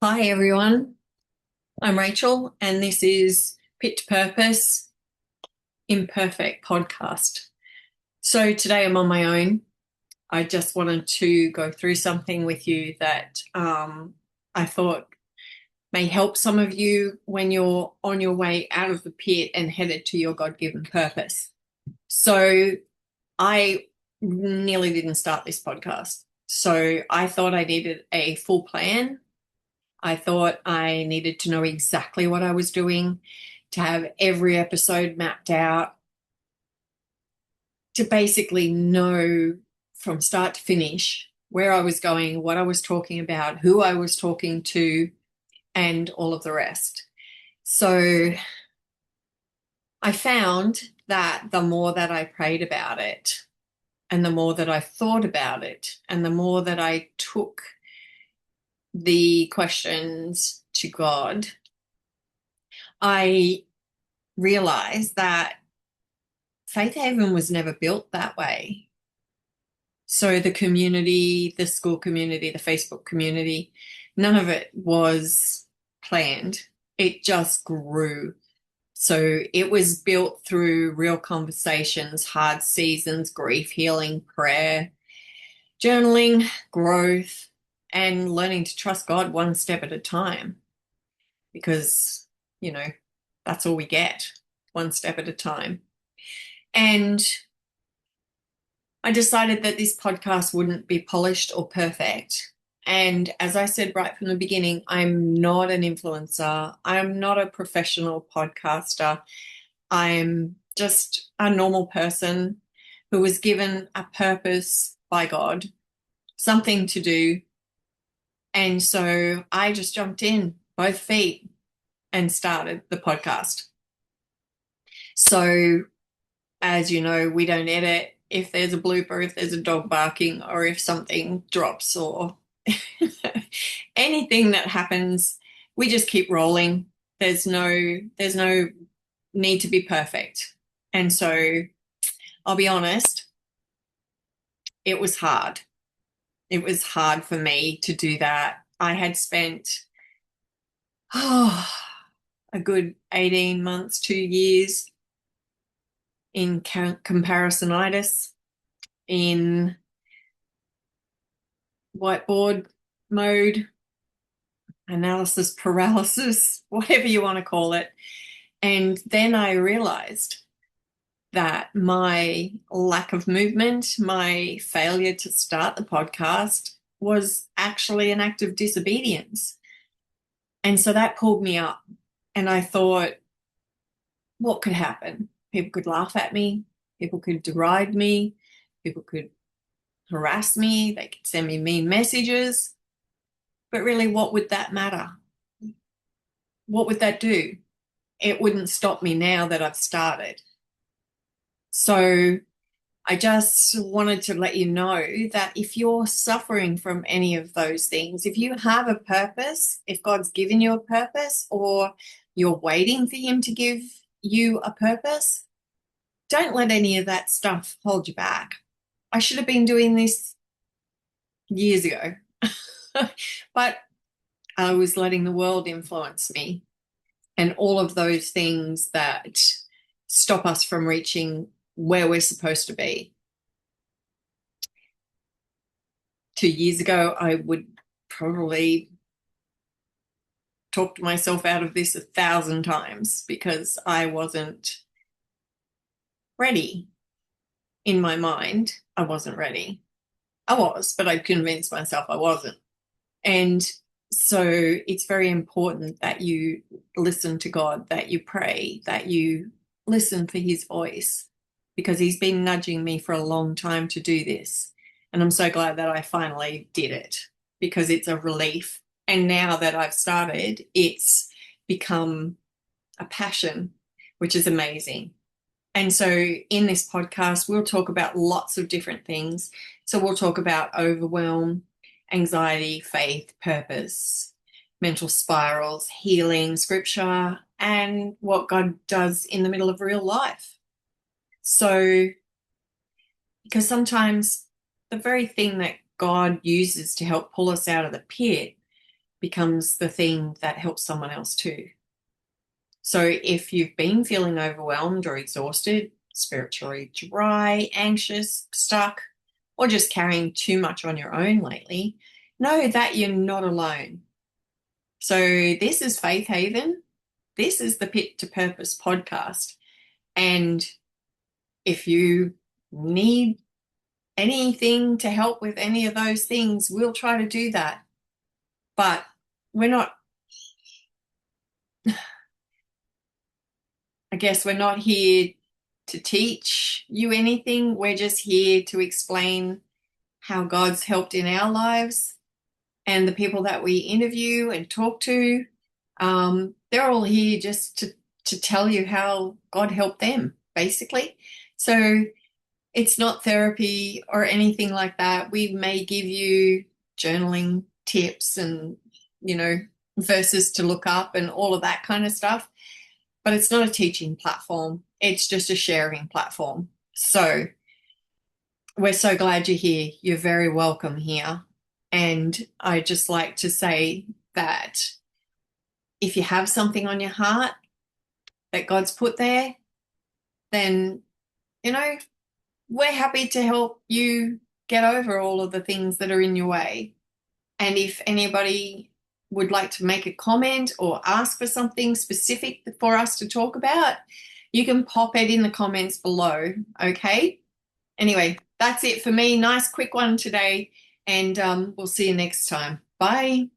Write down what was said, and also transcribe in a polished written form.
Hi, everyone. I'm Rachel, and this is Pit to Purpose Imperfect podcast. So today I'm on my own. I just wanted to go through something with you that I thought may help some of you when you're on your way out of the pit and headed to your God-given purpose. So I nearly didn't start this podcast. So I thought I needed a full plan. I thought I needed to know exactly what I was doing, to have every episode mapped out, to basically know from start to finish where I was going, what I was talking about, who I was talking to, and all of the rest. So I found that the more that I prayed about it, and the more that I thought about it, and the more that I took the questions to God, I realized that Faith Haven was never built that way. So the community, the school community, the Facebook community, none of it was planned. It just grew. So it was built through real conversations, hard seasons, grief healing, prayer, journaling, growth, and learning to trust God one step at a time. Because, you know, that's all we get, one step at a time. And I decided that this podcast wouldn't be polished or perfect. And as I said right from the beginning, I'm not an influencer. I'm not a professional podcaster. I'm just a normal person who was given a purpose by God, something to do. And so I just jumped in both feet and started the podcast. So, as you know, we don't edit. If there's a blooper, if there's a dog barking, or if something drops, or anything that happens, we just keep rolling. There's no need to be perfect. And so I'll be honest, it was hard. It was hard for me to do that. I had spent oh, a good 18 months, 2 years in comparisonitis, in whiteboard mode, analysis paralysis, whatever you want to call it. And then I realized that my lack of movement, my failure to start the podcast was actually an act of disobedience. And so that pulled me up. And I thought, what could happen? People could laugh at me, people could deride me, people could harass me, they could send me mean messages. But really, what would that matter? What would that do? It wouldn't stop me now that I've started. So I just wanted to let you know that if you're suffering from any of those things, if you have a purpose, if God's given you a purpose, or you're waiting for Him to give you a purpose, don't let any of that stuff hold you back. I should have been doing this years ago, but I was letting the world influence me, and all of those things that stop us from reaching where we're supposed to be. 2 years ago, I would probably talk to myself out of this 1,000 times because I wasn't ready. In my mind, I wasn't ready. I was, but I convinced myself I wasn't. And so it's very important that you listen to God, that you pray, that you listen for His voice, because He's been nudging me for a long time to do this. And I'm so glad that I finally did it, because it's a relief. And now that I've started, it's become a passion, which is amazing. And so in this podcast, we'll talk about lots of different things. So we'll talk about overwhelm, anxiety, faith, purpose, mental spirals, healing, scripture, and what God does in the middle of real life. So, because sometimes the very thing that God uses to help pull us out of the pit becomes the thing that helps someone else too. So if you've been feeling overwhelmed or exhausted, spiritually dry, anxious, stuck, or just carrying too much on your own lately, know that you're not alone. So this is Faith Haven. This is the Pit to Purpose podcast. And if you need anything to help with any of those things, we'll try to do that. But we're not, I guess we're not here to teach you anything. We're just here to explain how God's helped in our lives, and the people that we interview and talk to, they're all here just to tell you how God helped them, basically. So it's not therapy or anything like that. We may give you journaling tips and, verses to look up and all of that kind of stuff, but it's not a teaching platform. It's just a sharing platform. So we're so glad you're here. You're very welcome here. And I just like to say that if you have something on your heart that God's put there, then, we're happy to help you get over all of the things that are in your way. And if anybody would like to make a comment or ask for something specific for us to talk about, you can pop it in the comments below, okay? Anyway, that's it for me. Nice quick one today, and we'll see you next time. Bye.